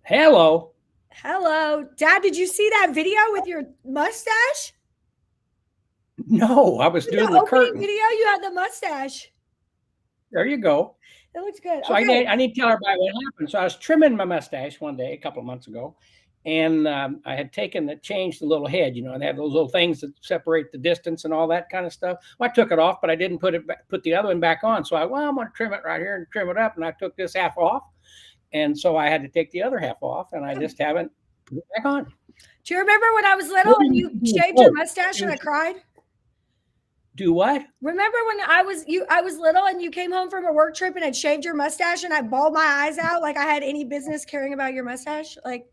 Hello. Hello. Dad, did you see that video with your mustache? No, I was In doing the the opening curtain. video, you had the mustache. There you go. It looks good. So I need to tell everybody what happened. So I was trimming my mustache one day, a couple of months ago, and I had changed the little head. And they have those little things that separate the distance and all that kind of stuff. Well, I took it off, but I didn't put the other one back on. So I'm going to trim it right here and trim it up, and I took this half off, and so I had to take the other half off, and I just haven't put it back on. Do you remember when I was little and you shaved your mustache and I cried? Do what? Remember when I was little and you came home from a work trip and had shaved your mustache and I bawled my eyes out like I had any business caring about your mustache? Like,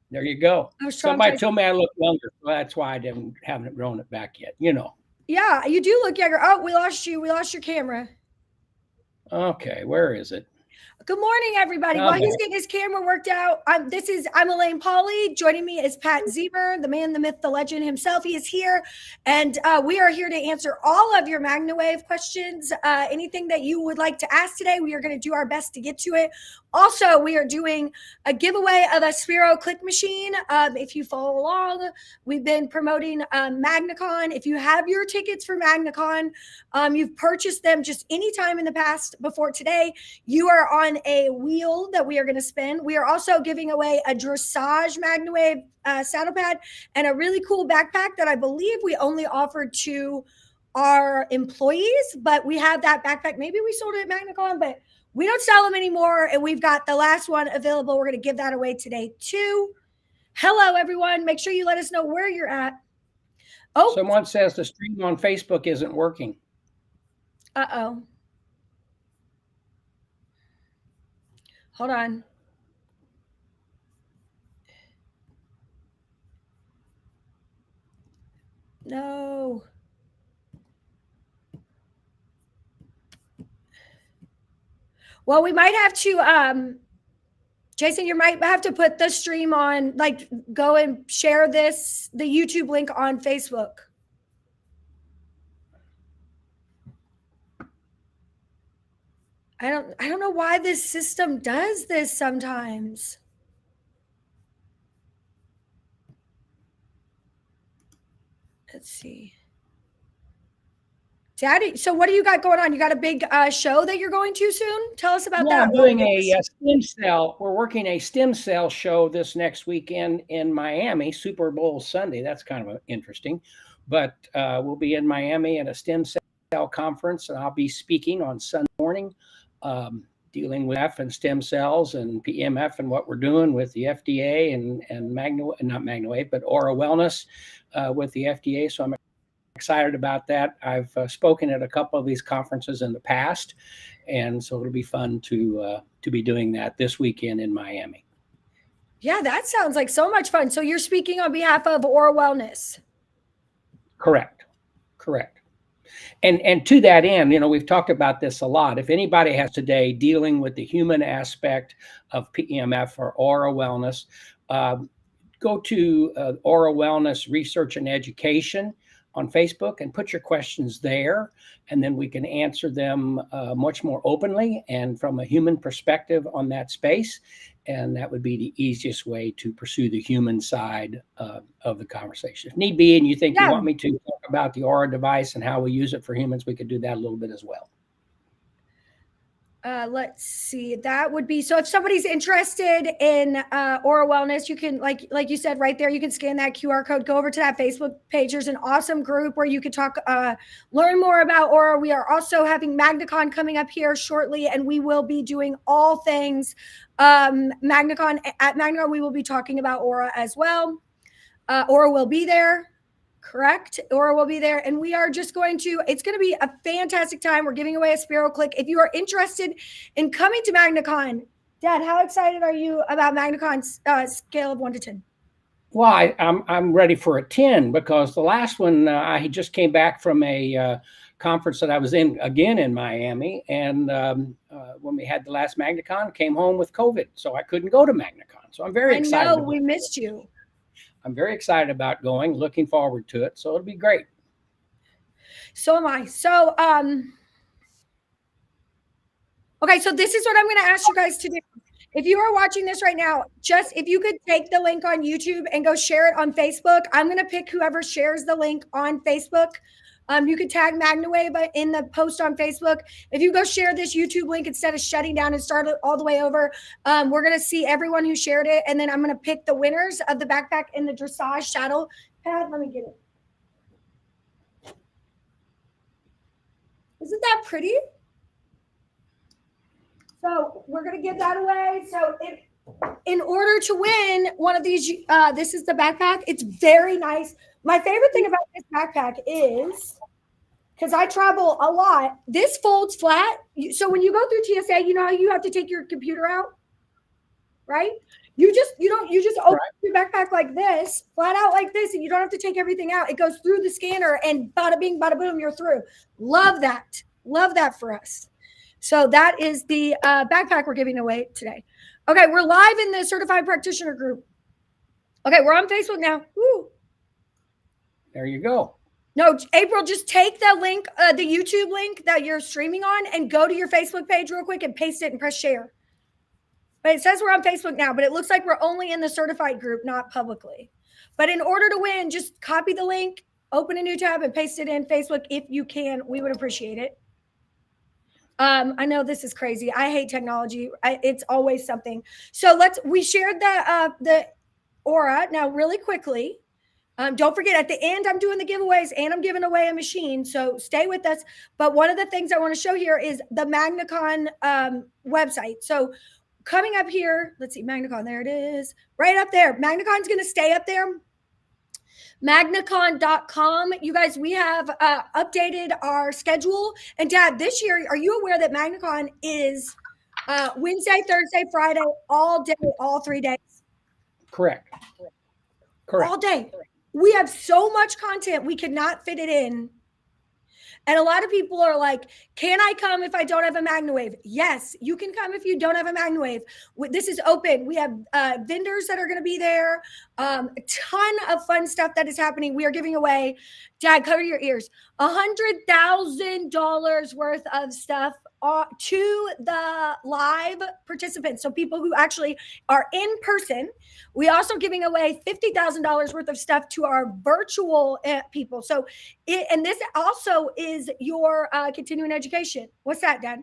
there you go. Somebody told me I look younger, so that's why I haven't grown it back yet. Yeah, you do look younger. Oh, we lost you. We lost your camera. Okay, where is it? Good morning, everybody. While he's getting his camera worked out, I'm Alane Paulley. Joining me is Pat Ziemer, the man, the myth, the legend himself. He is here, and we are here to answer all of your MagnaWave questions. Anything that you would like to ask today, we are going to do our best to get to it. Also, we are doing a giveaway of a Sphero click machine. If you follow along, we've been promoting MagnaCon. If you have your tickets for MagnaCon, you've purchased them just any time in the past before today, you are on a wheel that we are going to spin. We are also giving away a dressage MagnaWave saddle pad and a really cool backpack that I believe we only offered to our employees, but we have that backpack. Maybe we sold it at MagnaCon, but we don't sell them anymore, and we've got the last one available. We're going to give that away today, too. Hello, everyone. Make sure you let us know where you're at. Oh, someone says the stream on Facebook isn't working. Uh-oh. Hold on. No. Well, we might have to, Jason, you might have to put the stream on, like, go and share the YouTube link on Facebook. I don't know why this system does this sometimes. Let's see. Daddy, so what do you got going on? You got a big show that you're going to soon? Tell us about that. I'm doing a stem cell. We're working a stem cell show this next weekend in Miami, Super Bowl Sunday. That's kind of interesting. But we'll be in Miami at a stem cell conference, and I'll be speaking on Sunday morning, dealing with F and stem cells and PMF and what we're doing with the FDA and not MagnaWave, but Aura Wellness with the FDA. So I'm excited about that. I've spoken at a couple of these conferences in the past, and so it'll be fun to be doing that this weekend in Miami. Yeah, that sounds like so much fun. So you're speaking on behalf of Aura Wellness. Correct. And to that end, we've talked about this a lot. If anybody has today dealing with the human aspect of PEMF or Aura Wellness, go to Aura Wellness Research and Education on Facebook and put your questions there, and then we can answer them much more openly and from a human perspective on that space. And that would be the easiest way to pursue the human side of the conversation. If need be, and you think you want me to talk about the Aura device and how we use it for humans, we could do that a little bit as well. Let's see. That would be, so if somebody's interested in Aura Wellness, you can, like you said right there, you can scan that QR code, go over to that Facebook page. There's an awesome group where you can talk, learn more about Aura. We are also having MagnaCon coming up here shortly, and we will be doing all things MagnaCon. At MagnaCon, we will be talking about Aura as well. Aura will be there. Correct. Aura will be there. And we are just it's going to be a fantastic time. We're giving away a Sphero Click. If you are interested in coming to MagnaCon, Dad, how excited are you about MagnaCon's scale of 1 to 10? Well, I'm ready for a 10 because the last one, I just came back from a conference that I was in again in Miami. And when we had the last MagnaCon, came home with COVID. So I couldn't go to MagnaCon. So I'm very excited. I know, we missed you. I'm very excited about going, looking forward to it. So it'll be great. So am I. So, okay, so this is what I'm going to ask you guys to do. If you are watching this right now, just if you could take the link on YouTube and go share it on Facebook, I'm going to pick whoever shares the link on Facebook. You could tag MagnaWave in the post on Facebook. If you go share this YouTube link instead of shutting down and start it all the way over, we're going to see everyone who shared it. And then I'm going to pick the winners of the backpack and the dressage saddle pad. Let me get it. Isn't that pretty? So we're going to give that away. So in order to win one of these, this is the backpack. It's very nice. My favorite thing about this backpack is, because I travel a lot, this folds flat. So when you go through TSA, you know how you have to take your computer out, right? You just open your backpack like this, flat out like this, and you don't have to take everything out. It goes through the scanner and bada bing, bada boom, you're through. Love that. Love that for us. So that is the backpack we're giving away today. Okay, we're live in the certified practitioner group. Okay, we're on Facebook now. Woo. There you go. No, April, just take the link, the YouTube link that you're streaming on, and go to your Facebook page real quick and paste it and press share. But it says we're on Facebook now, but it looks like we're only in the certified group, not publicly. But in order to win, just copy the link, open a new tab, and paste it in Facebook if you can. We would appreciate it. I know this is crazy. I hate technology. It's always something. So we shared the aura. Now, really quickly, don't forget at the end, I'm doing the giveaways and I'm giving away a machine. So stay with us. But one of the things I want to show here is the MagnaCon website. So coming up here, let's see, MagnaCon, there it is, right up there. MagnaCon's going to stay up there. MagnaCon.com. You guys, we have updated our schedule. And Dad, this year, are you aware that MagnaCon is Wednesday, Thursday, Friday, all day, all 3 days? Correct. All day. We have so much content, we could not fit it in. And a lot of people are like, can I come if I don't have a MagnaWave? Yes, you can come if you don't have a MagnaWave. This is open. We have vendors that are going to be there. A ton of fun stuff that is happening. We are giving away, Dad, cover your ears, $100,000 worth of stuff to the live participants. So people who actually are in person. We also giving away $50,000 worth of stuff to our virtual people. So, and this also is your continuing education. What's that, Dad?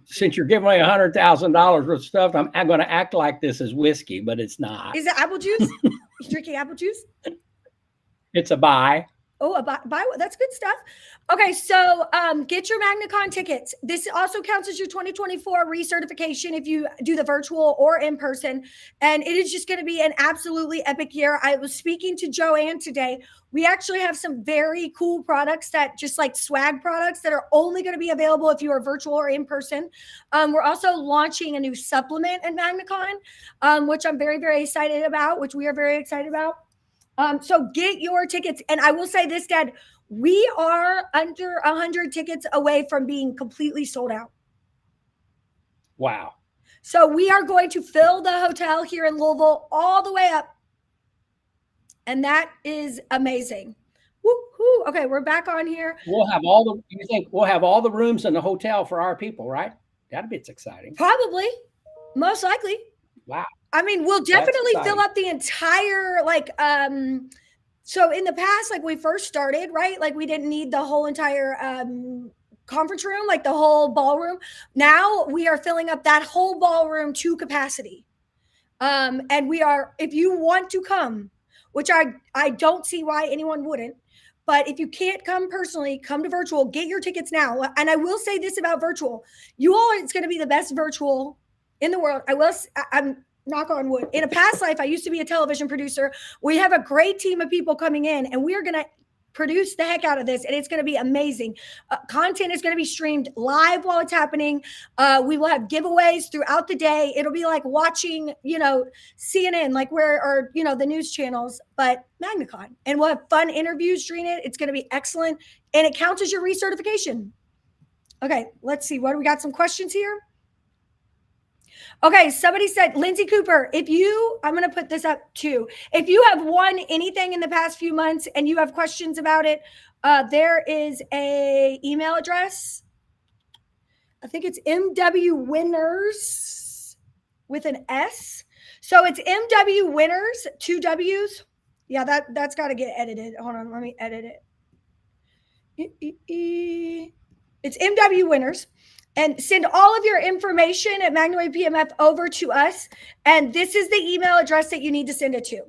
Since you're giving away $100,000 worth of stuff, I'm going to act like this is whiskey, but it's not. Is it apple juice? You drinking apple juice? It's a buy. Oh, buy, that's good stuff. Okay, so get your MagnaCon tickets. This also counts as your 2024 recertification if you do the virtual or in person. And it is just going to be an absolutely epic year. I was speaking to Joanne today. We actually have some very cool products that just like swag products that are only going to be available if you are virtual or in person. We're also launching a new supplement at MagnaCon, which I'm very, very excited about, which we are very excited about. So get your tickets. And I will say this, Dad, we are under 100 tickets away from being completely sold out. Wow. So we are going to fill the hotel here in Louisville all the way up. And that is amazing. Woo-hoo. Okay, we're back on here. You think we'll have all the rooms in the hotel for our people, right? That bit's exciting. Probably. Most likely. Wow. I mean, we'll definitely fill up the entire, so in the past, like we first started, right? Like we didn't need the whole entire conference room, like the whole ballroom. Now we are filling up that whole ballroom to capacity. And we are, if you want to come, which I don't see why anyone wouldn't, but if you can't come personally, come to virtual, get your tickets now. And I will say this about virtual. It's going to be the best virtual in the world. I'm knock on wood. In a past life, I used to be a television producer. We have a great team of people coming in, and we are going to produce the heck out of this, and it's going to be amazing. Content is going to be streamed live while it's happening. We will have giveaways throughout the day. It'll be like watching, CNN, or the news channels, but MagnaCon. And we'll have fun interviews during it. It's going to be excellent, and it counts as your recertification. Okay, let's see. What do we got? Some questions here. Okay, somebody said, Lindsay Cooper, I'm going to put this up too. If you have won anything in the past few months and you have questions about it, there is a email address. I think it's MW Winners with an S. So it's MW Winners, 2 W's. Yeah, that's got to get edited. Hold on, let me edit it. It's MW Winners. And send all of your information at Magnawave PMF over to us. And this is the email address that you need to send it to.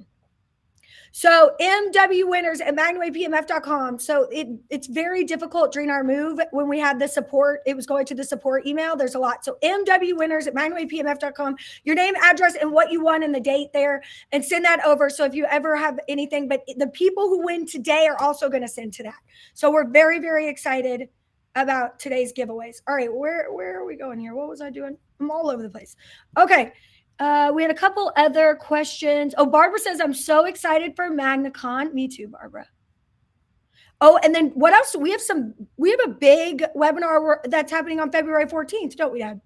So MWwinners at magnawavepmf.com. So it's very difficult during our move when we had the support. It was going to the support email. There's a lot. So MWwinners at magnawavepmf.com. Your name, address, and what you won and the date there, and send that over. So if you ever have anything, but the people who win today are also going to send to that. So we're very, very excited about today's giveaways. All right, where are we going here? What was I doing? I'm all over the place. Okay. We had a couple other questions. Oh, Barbara says, I'm so excited for MagnaCon. Me too, Barbara. Oh, and then what else? We have a big webinar that's happening on February 14th, don't we, Dad?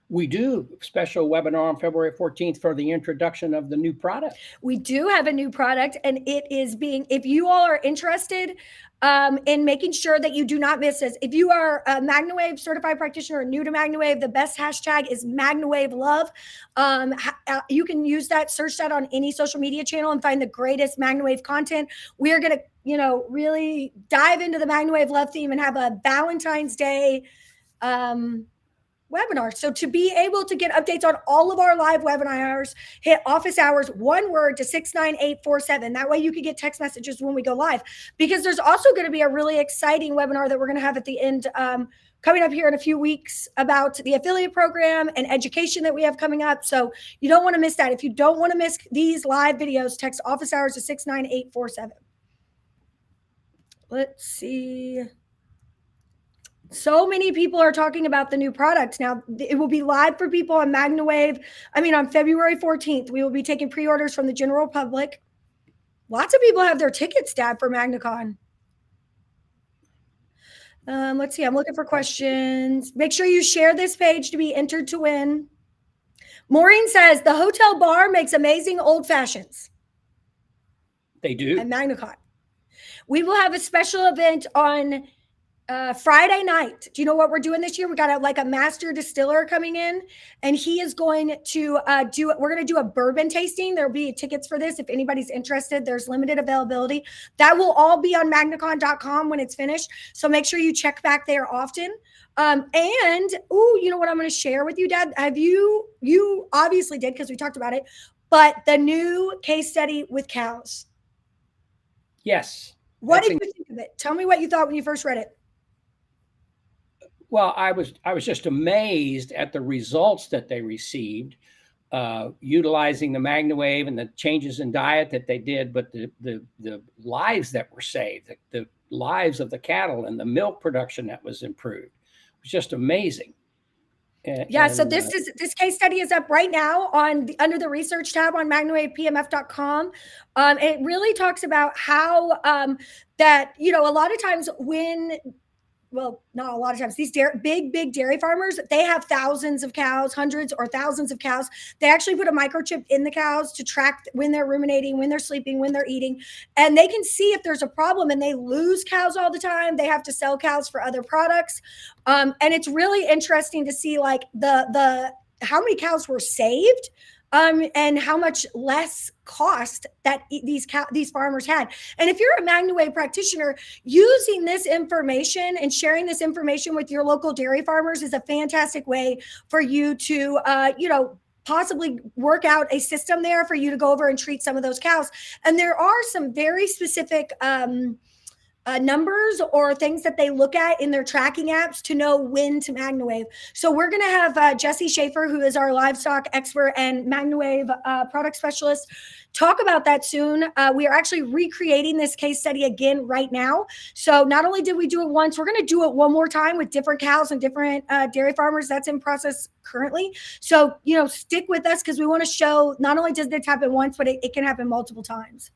We do. Special webinar on February 14th for the introduction of the new product. We do have a new product, and it is if you all are interested in making sure that you do not miss this. If you are a Magnawave certified practitioner or new to Magnawave, the best hashtag is Magnawave Love. You can use that, search that on any social media channel and find the greatest Magnawave content. We are going to, really dive into the Magnawave Love theme and have a Valentine's Day webinar. So to be able to get updates on all of our live webinars, hit office hours, one word to 69847. That way you can get text messages when we go live, because there's also going to be a really exciting webinar that we're going to have at the end coming up here in a few weeks about the affiliate program and education that we have coming up. So you don't want to miss that. If you don't want to miss these live videos, text office hours to 69847. Let's see. So many people are talking about the new product. Now, it will be live for people on Magnawave. On February 14th, we will be taking pre-orders from the general public. Lots of people have their tickets, Dad, for MagnaCon. Let's see. I'm looking for questions. Make sure you share this page to be entered to win. Maureen says, the hotel bar makes amazing old fashions. They do. At MagnaCon. We will have a special event on Friday night. Do you know what we're doing this year? We got a master distiller coming in, and he is going to we're going to do a bourbon tasting. There'll be tickets for this. If anybody's interested, there's limited availability. That will all be on magnacon.com when it's finished. So make sure you check back there often. You know what I'm going to share with you, Dad? Have you obviously did, because we talked about it, but the new case study with cows. Yes. What did you think of it? Tell me what you thought when you first read it. Well, I was just amazed at the results that they received, utilizing the Magnawave and the changes in diet that they did, but the lives that were saved, the lives of the cattle and the milk production that was improved. It was just amazing. So this case study is up right now under the research tab on magnawavepmf.com. It really talks about how that a lot of times not a lot of times, these big dairy farmers, they have thousands of cows, hundreds or thousands of cows. They actually put a microchip in the cows to track when they're ruminating, when they're sleeping, when they're eating, and they can see if there's a problem, and they lose cows all the time. They have to sell cows for other products. And it's really interesting to see the how many cows were saved, and how much less cost that these farmers had. And if you're a Magnawave practitioner, using this information and sharing this information with your local dairy farmers is a fantastic way for you to, possibly work out a system there for you to go over and treat some of those cows. And there are some very specific numbers or things that they look at in their tracking apps to know when to Magnawave. So we're going to have Jesse Schaefer, who is our livestock expert and Magnawave product specialist, talk about that soon. We are actually recreating this case study again right now. So not only did we do it once, we're going to do it one more time with different cows and different dairy farmers. That's in process currently. So, stick with us, because we want to show not only does this happen once, but it can happen multiple times.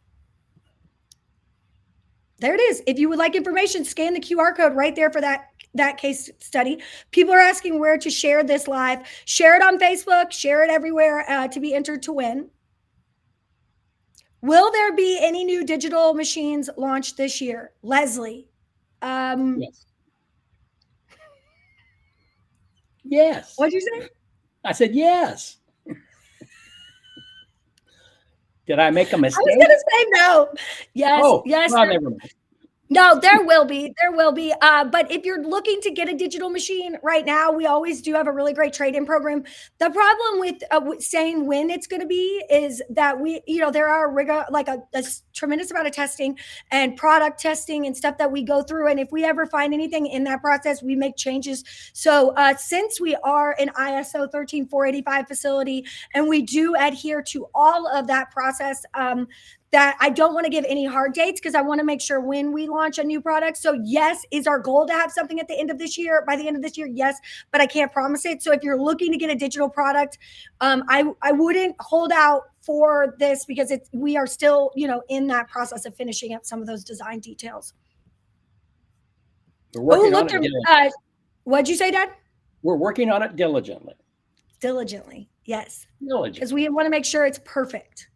There it is. If you would like information, scan the QR code right there for that case study. People are asking where to share this live. Share it on Facebook. Share it everywhere to be entered to win. Will there be any new digital machines launched this year? Leslie. Yes. Yes. What'd you say? I said yes. Did I make a mistake? I was going to say no. Yes, Oh, yes. well, never mind. No, there will be. But if you're looking to get a digital machine right now, we always do have a really great trade-in program. The problem with saying when it's going to be is that there are a tremendous amount of testing and product testing and stuff that we go through. And if we ever find anything in that process, we make changes. So since we are an ISO 13485 facility and we do adhere to all of that process, that I don't want to give any hard dates because I want to make sure when we launch a new product. So yes, is our goal to have something at the end of this year, by the end of this year? Yes, but I can't promise it. So if you're looking to get a digital product, I wouldn't hold out for this because we are still, in that process of finishing up some of those design details. We're working on it diligently. What'd you say, Dad? We're working on it diligently. Diligently, yes. Diligently. Because we want to make sure it's perfect.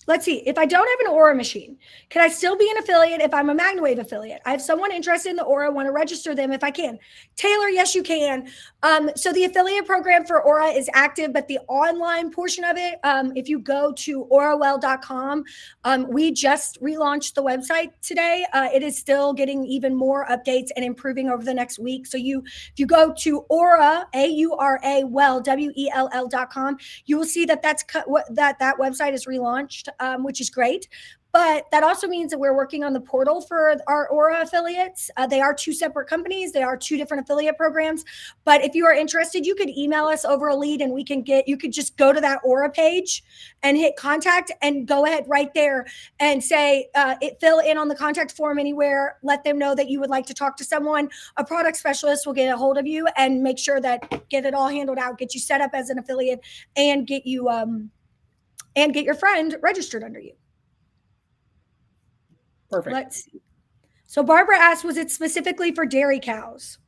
Let's see. If I don't have an Aura machine, can I still be an affiliate if I'm a MagnaWave affiliate? I have someone interested in the Aura, want to register them if I can. Taylor, yes, you can. So the affiliate program for Aura is active, but the online portion of it, if you go to aurawell.com, we just relaunched the website today. It is still getting even more updates and improving over the next week. So if you go to Aura, AURA, well, WELL.com, you will see that that website is relaunched. Which is great. But that also means that we're working on the portal for our Aura affiliates. They are two separate companies. They are two different affiliate programs. But if you are interested, you could email us over a lead and you could just go to that Aura page and hit contact and go ahead right there and say, fill in on the contact form anywhere. Let them know that you would like to talk to someone. A product specialist will get a hold of you and make sure that get it all handled out, get you set up as an affiliate and get you, and get your friend registered under you. Perfect. Let's see. So Barbara asked, was it specifically for dairy cows?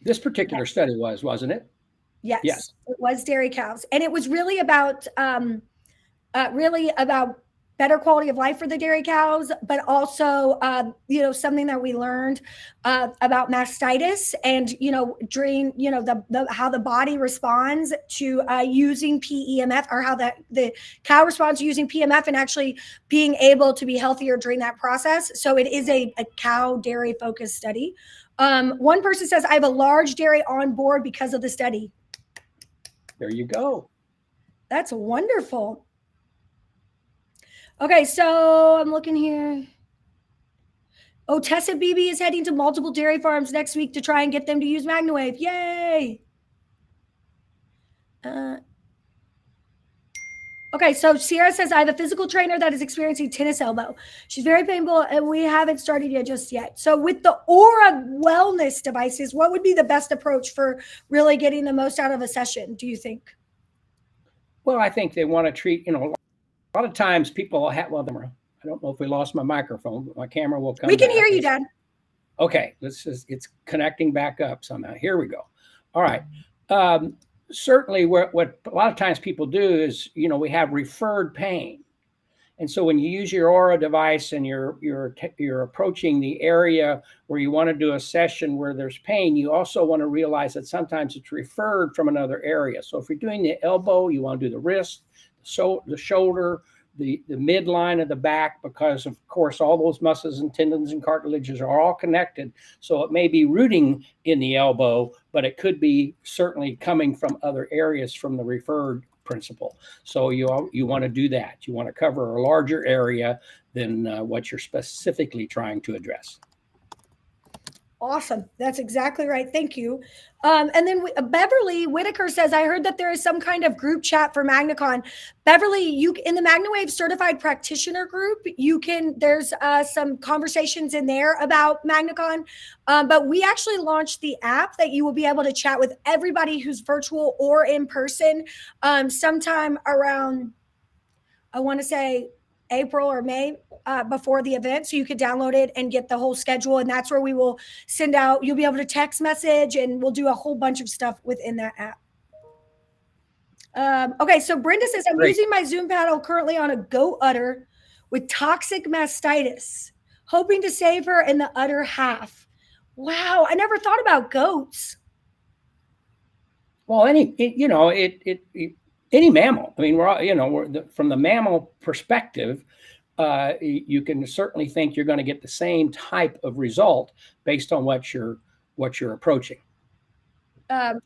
This particular study wasn't it? Yes. It was dairy cows. And it was really about better quality of life for the dairy cows, but also, something that we learned about mastitis and, during, how the body responds to using PEMF, or how the cow responds to using PMF and actually being able to be healthier during that process. So it is a cow dairy focused study. One person says, I have a large dairy on board because of the study. There you go. That's wonderful. Okay, so I'm looking here. Oh, Tessa BB is heading to multiple dairy farms next week to try and get them to use MagnaWave. Yay! Okay, so Sierra says, I have a physical trainer that is experiencing tennis elbow. She's very painful, and we haven't started yet just yet. So with the Aura wellness devices, what would be the best approach for really getting the most out of a session, do you think? Well, I think they want to treat, a lot of times people have, I don't know if we lost my microphone, but my camera will come. We can hear you, Dad. Okay, it's connecting back up somehow. Here we go. All right. Certainly what a lot of times people do is, we have referred pain. And so when you use your Aura device and you're approaching the area where you want to do a session where there's pain, you also want to realize that sometimes it's referred from another area. So if you're doing the elbow, you want to do the wrist, the shoulder, the midline of the back, because of course all those muscles and tendons and cartilages are all connected. So it may be rooting in the elbow, but it could be certainly coming from other areas from the referred principle. So you want to do that. You want to cover a larger area than what you're specifically trying to address. Awesome. That's exactly right. Thank you. And then Beverly Whitaker says, I heard that there is some kind of group chat for MagnaCon. Beverly, in the MagnaWave certified practitioner group, there's some conversations in there about MagnaCon. But we actually launched the app that you will be able to chat with everybody who's virtual or in person sometime around, I want to say, April or May before the event. So you could download it and get the whole schedule. And that's where we will send out, you'll be able to text message, and we'll do a whole bunch of stuff within that app. Okay, so Brenda says, I'm using my Zoom paddle currently on a goat udder with toxic mastitis, hoping to save her in the udder half. Wow, I never thought about goats. Well, any mammal. I mean, we're all, from the mammal perspective, you can certainly think you're going to get the same type of result based on what you're approaching.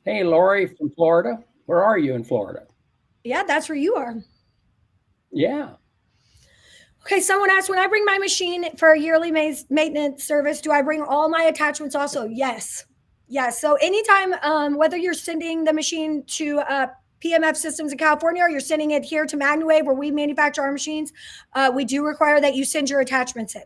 Hey, Lori from Florida, where are you in Florida? Yeah, that's where you are. Yeah. Okay, someone asked, when I bring my machine for a yearly maintenance service, do I bring all my attachments also? Yes. Yes. So anytime, whether you're sending the machine to PMF Systems in California or you're sending it here to MagnaWave where we manufacture our machines, we do require that you send your attachments in.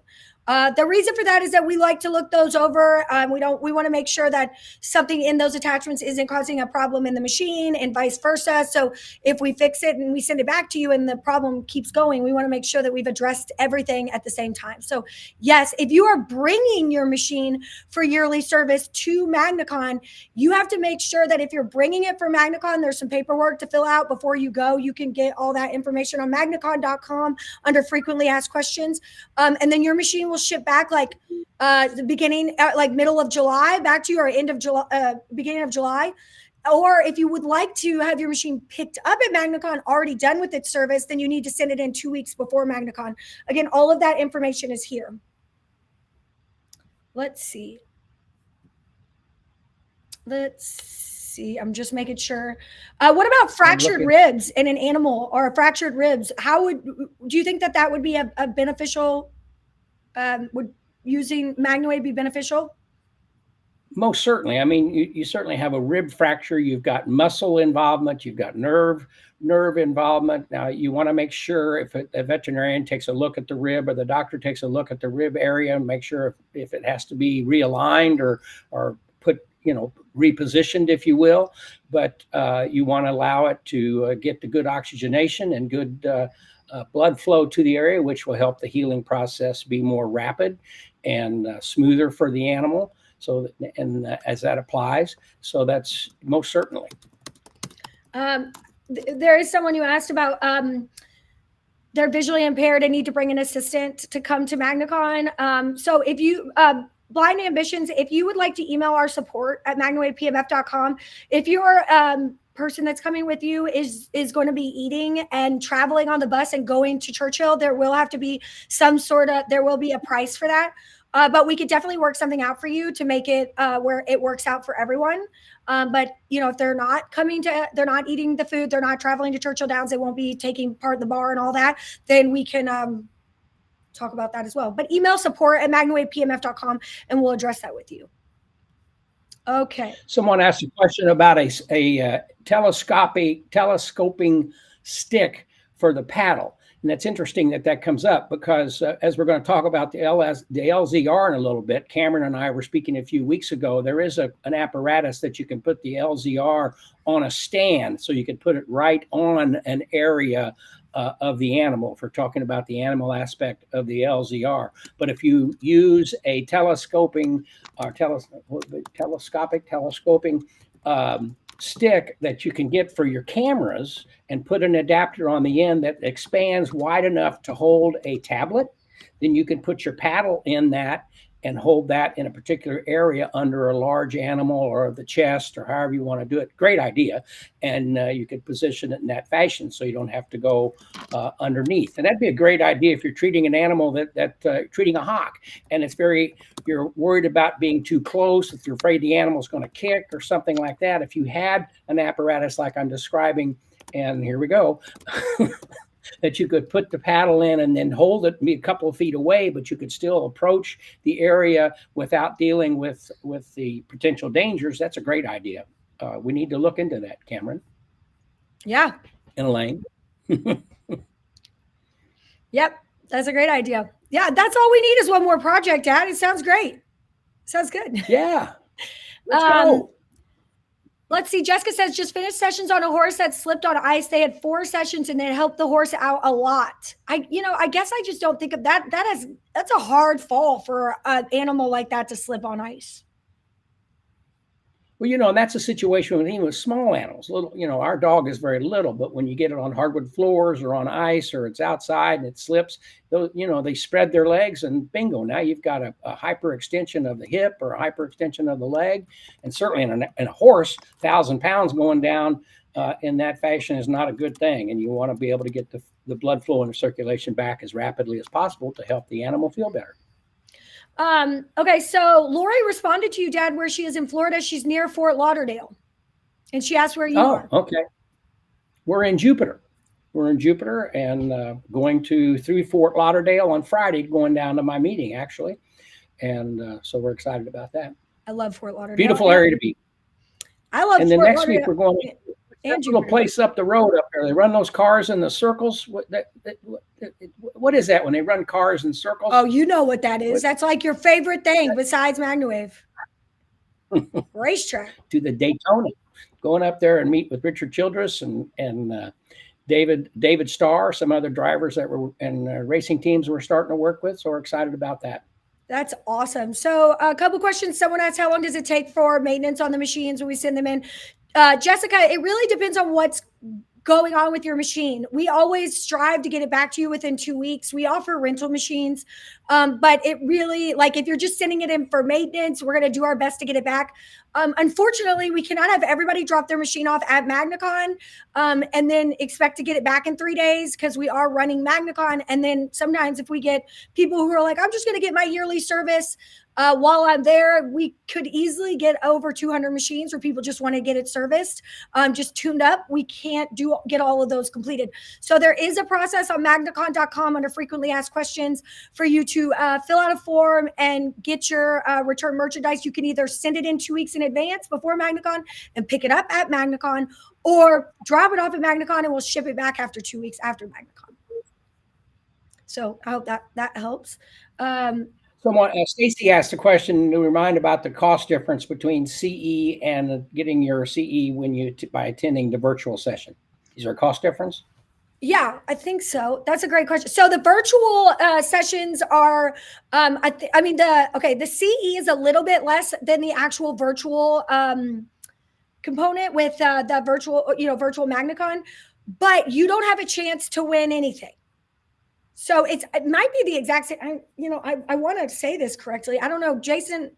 The reason for that is that we like to look those over. We want to make sure that something in those attachments isn't causing a problem in the machine and vice versa. So if we fix it and we send it back to you and the problem keeps going, we want to make sure that we've addressed everything at the same time. So yes, if you are bringing your machine for yearly service to MagnaCon, you have to make sure that if you're bringing it for MagnaCon, there's some paperwork to fill out before you go. You can get all that information on magnacon.com under frequently asked questions. And then your machine will ship back like the beginning, like middle of July back to you, or end of July, beginning of July. Or if you would like to have your machine picked up at MagnaCon already done with its service, then you need to send it in 2 weeks before MagnaCon. Again, all of that information is here. Let's see. I'm just making sure. What about fractured ribs in an animal or fractured ribs? Do you think that would be a beneficial? Would using MagnaWave be beneficial? Most certainly. I mean, you certainly have a rib fracture. You've got muscle involvement. You've got nerve involvement. Now, you want to make sure if a veterinarian takes a look at the rib or the doctor takes a look at the rib area and make sure if it has to be realigned or put, repositioned, if you will. But you want to allow it to get the good oxygenation and good blood flow to the area, which will help the healing process be more rapid and smoother for the animal. So, as that applies, so that's most certainly. There is someone who asked about they're visually impaired and need to bring an assistant to come to MagnaCon. So if you Blind Ambitions, if you would like to email our support at magnawavepmf.com, if your person that's coming with you is going to be eating and traveling on the bus and going to Churchill, there will have to be there will be a price for that. But we could definitely work something out for you to make it where it works out for everyone. But if they're not they're not eating the food, they're not traveling to Churchill Downs, they won't be taking part of the bar and all that, then we can talk about that as well. But email support at magnawavepmf.com and we'll address that with you. Okay. Someone asked a question about a telescoping stick for the paddle. And that's interesting that comes up because as we're going to talk about the LZR in a little bit, Cameron and I were speaking a few weeks ago, there is an apparatus that you can put the LZR on a stand. So you can put it right on an area of the animal, if we're talking about the animal aspect of the LZR. But if you use a telescoping stick that you can get for your cameras and put an adapter on the end that expands wide enough to hold a tablet, then you can put your paddle in that and hold that in a particular area under a large animal or the chest or however you want to do it. Great idea. And you could position it in that fashion so you don't have to go underneath. And that'd be a great idea if you're treating an animal treating a hawk and you're worried about being too close, if you're afraid the animal's going to kick or something like that. If you had an apparatus like I'm describing, and here we go, that you could put the paddle in and then hold it a couple of feet away, but you could still approach the area without dealing with the potential dangers. That's a great idea. We need to look into that, Cameron. Yeah. And Alane. Yep. That's a great idea. Yeah. That's all we need is one more project, Dad. It sounds great. Sounds good. Yeah. Let's go. Let's see. Jessica says, just finished sessions on a horse that slipped on ice. They had 4 sessions and it helped the horse out a lot. I guess I just don't think of that. That's a hard fall for an animal like that to slip on ice. Well, and that's a situation with even with small animals. Little, our dog is very little, but when you get it on hardwood floors or on ice or it's outside and it slips, those, they spread their legs and bingo. Now you've got a hyperextension of the hip or a hyperextension of the leg, and certainly in a horse, 1,000 pounds going down in that fashion is not a good thing. And you want to be able to get the blood flow and the circulation back as rapidly as possible to help the animal feel better. Okay, so Lori responded to you, Dad, where she is in Florida. She's near Fort Lauderdale. And she asked where you are. Oh, okay. We're in Jupiter. And going through Fort Lauderdale on Friday, going down to my meeting, actually. And so we're excited about that. I love Fort Lauderdale. Beautiful area to be. I love And then next week we're going to and little place up the road up there. They run those cars in the circles. What is that when they run cars in circles? Oh, you know what that is. That's like your favorite thing besides MagnaWave. Racetrack. To the Daytona. Going up there and meet with Richard Childress and David Starr, some other drivers that were and racing teams we're starting to work with. So we're excited about that. That's awesome. So a couple questions. Someone asked, how long does it take for maintenance on the machines when we send them in? Jessica, it really depends on what's going on with your machine. We always strive to get it back to you within 2 weeks. We offer rental machines, but it really, like if you're just sending it in for maintenance, we're going to do our best to get it back. Unfortunately, we cannot have everybody drop their machine off at MagnaCon and then expect to get it back in 3 days because we are running MagnaCon. And then sometimes if we get people who are like, I'm just going to get my yearly service, while I'm there, we could easily get over 200 machines where people just want to get it serviced, just tuned up. We can't get all of those completed. So there is a process on magnacon.com under frequently asked questions for you to fill out a form and get your return merchandise. You can either send it in 2 weeks in advance before MagnaCon and pick it up at MagnaCon, or drop it off at MagnaCon and we'll ship it back after 2 weeks after MagnaCon. So I hope that helps. Someone, Stacy asked a question to remind about the cost difference between CE and getting your CE when by attending the virtual session. Is there a cost difference? Yeah, I think so. That's a great question. So the virtual sessions are, the CE is a little bit less than the actual virtual component with the virtual MagnaCon, but you don't have a chance to win anything. So it might be the exact same. I want to say this correctly. I don't know, Jason.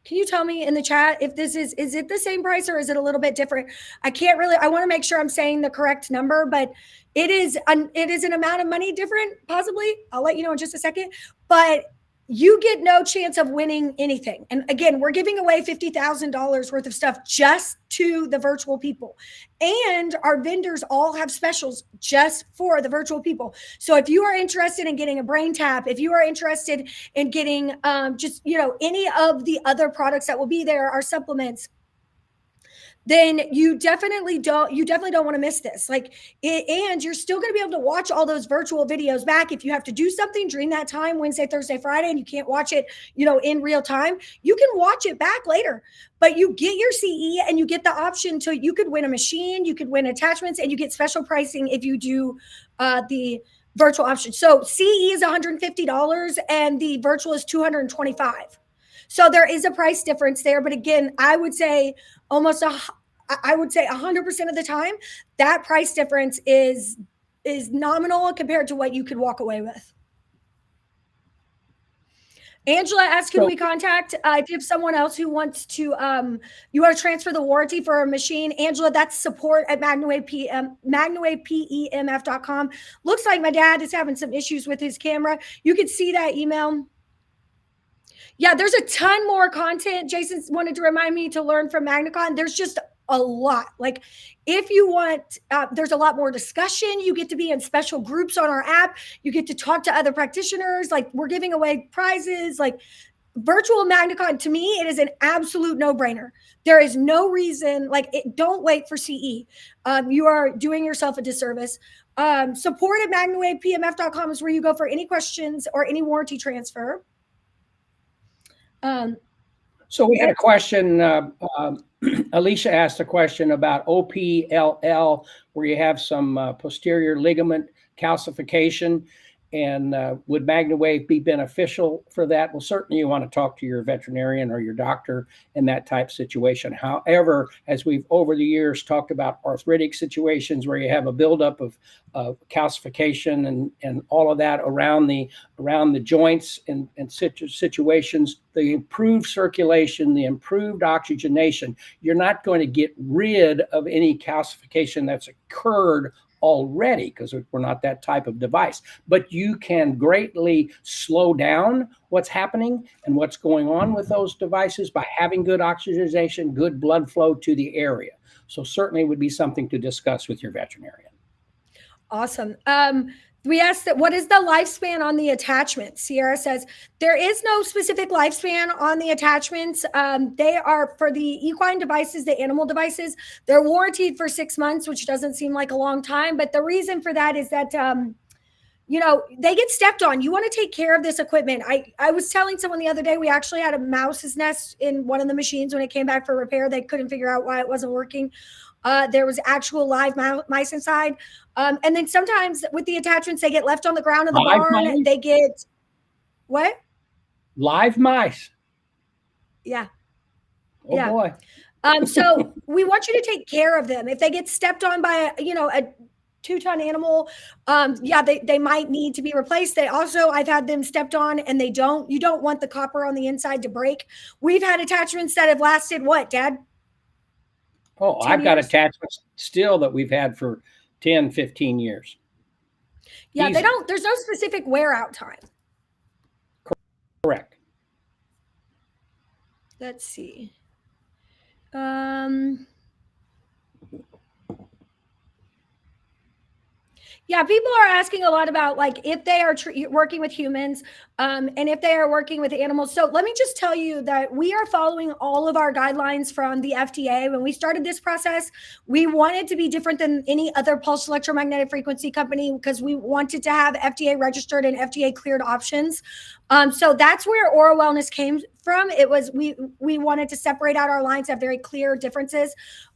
Can you tell me in the chat if this is it the same price or is it a little bit different? I can't really. I want to make sure I'm saying the correct number, but it is an amount of money different, possibly. I'll let you know in just a second. But you get no chance of winning anything. And again, we're giving away $50,000 worth of stuff just to the virtual people. And our vendors all have specials just for the virtual people. So if you are interested in getting a brain tap, if you are interested in getting any of the other products that will be there, our supplements, then you definitely don't want to miss this. And you're still going to be able to watch all those virtual videos back. If you have to do something during that time, Wednesday, Thursday, Friday, and you can't watch it, in real time, you can watch it back later. But you get your CE and you get the option you could win a machine, you could win attachments, and you get special pricing if you do the virtual option. So CE is $150 and the virtual is $225. So there is a price difference there. But again, I would say 100% of the time, that price difference is nominal compared to what you could walk away with. Angela asked, can we contact if you have someone else who wants to, you want to transfer the warranty for a machine? Angela, that's support at magnawavepemf.com. Looks like my dad is having some issues with his camera. You could see that email. Yeah, there's a ton more content. Jason wanted to remind me to learn from MagnaCon. There's just a lot. If you want, there's a lot more discussion. You get to be in special groups on our app. You get to talk to other practitioners. We're giving away prizes. Virtual MagnaCon, to me, it is an absolute no-brainer. There is no reason, don't wait for CE. You are doing yourself a disservice. Support at magnawavepemf.com is where you go for any questions or any warranty transfer. So we had a question. Alicia asked a question about OPLL, where you have some posterior ligament calcification. would MagnaWave be beneficial for that? Well, certainly you want to talk to your veterinarian or your doctor in that type of situation. However, as we've over the years talked about arthritic situations where you have a buildup of calcification and all of that around the joints and situations, the improved circulation, the improved oxygenation, you're not going to get rid of any calcification that's occurred already, because we're not that type of device, but you can greatly slow down what's happening and what's going on with those devices by having good oxygenation, good blood flow to the area. So certainly would be something to discuss with your veterinarian. Awesome. We asked that what is the lifespan on the attachment? Sierra says there is no specific lifespan on the attachments. They are for the equine devices, the animal devices, they're warranted for 6 months, which doesn't seem like a long time. But the reason for that is that, they get stepped on. You want to take care of this equipment. I was telling someone the other day, we actually had a mouse's nest in one of the machines when it came back for repair. They couldn't figure out why it wasn't working. There was actual live mice inside. And then sometimes with the attachments, they get left on the ground in the barn. Mice? They get what? Live mice. Yeah. Oh yeah. Boy. So we want you to take care of them. If they get stepped on by a 2-ton animal, they might need to be replaced. I've had them stepped on and you don't want the copper on the inside to break. We've had attachments that have lasted what, Dad? Oh, I've got attachments still that we've had for 10, 15 years. Yeah, easy. There's no specific wear out time. Correct. Let's see. Yeah, people are asking a lot about like if they are working with humans and if they are working with animals. So let me just tell you that we are following all of our guidelines from the FDA. When we started this process, we wanted to be different than any other pulse electromagnetic frequency company because we wanted to have FDA registered and FDA cleared options. So that's where Aura Wellness came from. It was we wanted to separate out our lines, have very clear differences.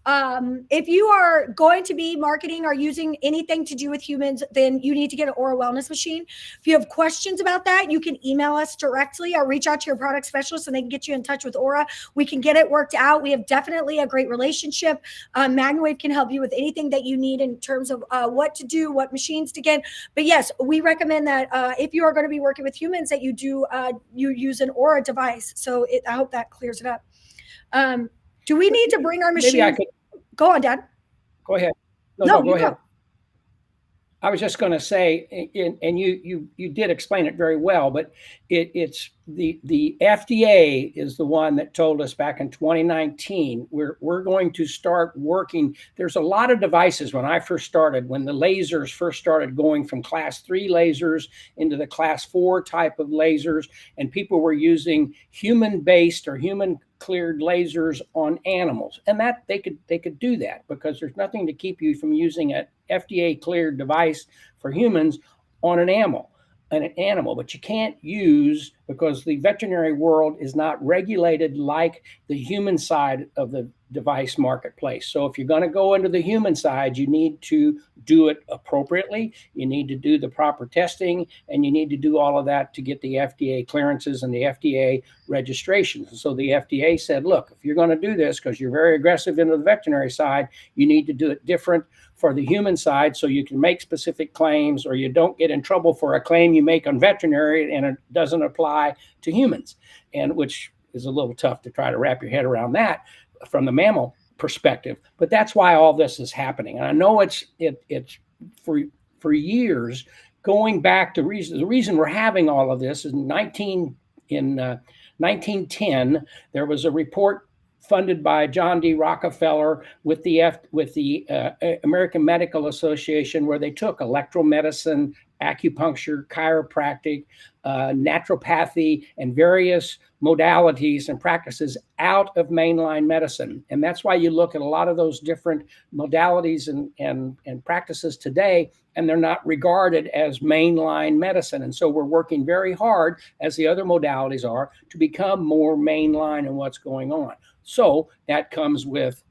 If you are going to be marketing or using anything to do with humans, then you need to get an Aura Wellness machine. If you have questions about that, you can email us directly or reach out to your product specialist and they can get you in touch with Aura. We can get it worked out. We have definitely a great relationship. MagnaWave can help you with anything that you need in terms of what to do, what machines to get. But yes, we recommend that if you are going to be working with humans, that you use an Aura device. So I hope that clears it up. Do we need to bring our machine? Maybe I could. Go on, Dad. Go ahead. No, go ahead. I was just going to say, and you did explain it very well, but it's the FDA is the one that told us back in 2019 we're going to start working. There's a lot of devices when I first started, when the lasers first started going from class 3 lasers into the class 4 type of lasers, and people were using human-based or human cleared lasers on animals, and that they could do that because there's nothing to keep you from using an FDA cleared device for humans on an animal, but you can't use, because the veterinary world is not regulated like the human side of the device marketplace. So if you're going to go into the human side, you need to do it appropriately. You need to do the proper testing, and you need to do all of that to get the FDA clearances and the FDA registrations. So the FDA said, look, if you're going to do this, because you're very aggressive into the veterinary side, you need to do it different for the human side so you can make specific claims, or you don't get in trouble for a claim you make on veterinary and it doesn't apply to humans, and which is a little tough to try to wrap your head around that from the mammal perspective. But that's why all this is happening. And I know it's for years going back to the reason we're having all of this is in 1910, there was a report funded by John D. Rockefeller with the American Medical Association, where they took electromedicine, acupuncture, chiropractic, naturopathy, and various modalities and practices out of mainline medicine. And that's why you look at a lot of those different modalities and practices today, and they're not regarded as mainline medicine. And so we're working very hard, as the other modalities are, to become more mainline in what's going on. So that comes with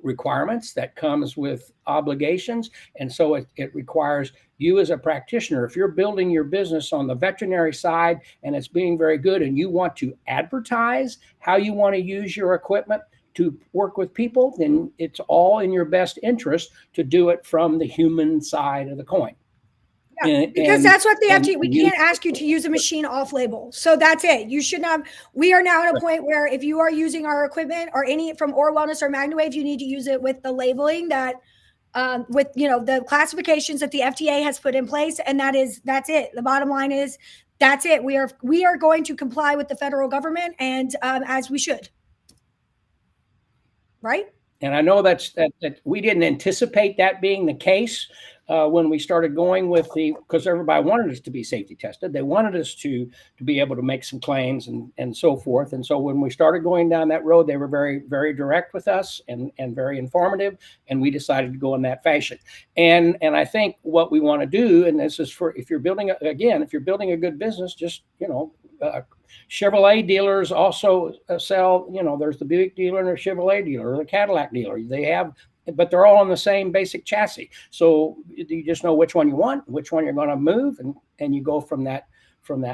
requirements, that comes with obligations. And so it requires you as a practitioner, if you're building your business on the veterinary side and it's being very good and you want to advertise how you want to use your equipment to work with people, then it's all in your best interest to do it from the human side of the coin. Yeah, because that's what they have to. We can't ask you to use a machine off label. So that's it. You should not. We are now at a point where if you are using our equipment or any from Aura Wellness or MagnaWave, you need to use it with the labeling that, with, you know, the classifications that the FDA has put in place. And that's it. The bottom line is that's it. We are going to comply with the federal government, and as we should. Right. And I know that we didn't anticipate that being the case when we started going with because everybody wanted us to be safety tested. They wanted us to be able to make some claims and so forth. And so when we started going down that road, they were very, very direct with us and very informative. And we decided to go in that fashion. And I think what we want to do, and this is for, if you're building a good business, just, Chevrolet dealers also sell, there's the Buick dealer and the Chevrolet dealer, or the Cadillac dealer. But they're all on the same basic chassis. So you just know which one you want, which one you're going to move, and you go from that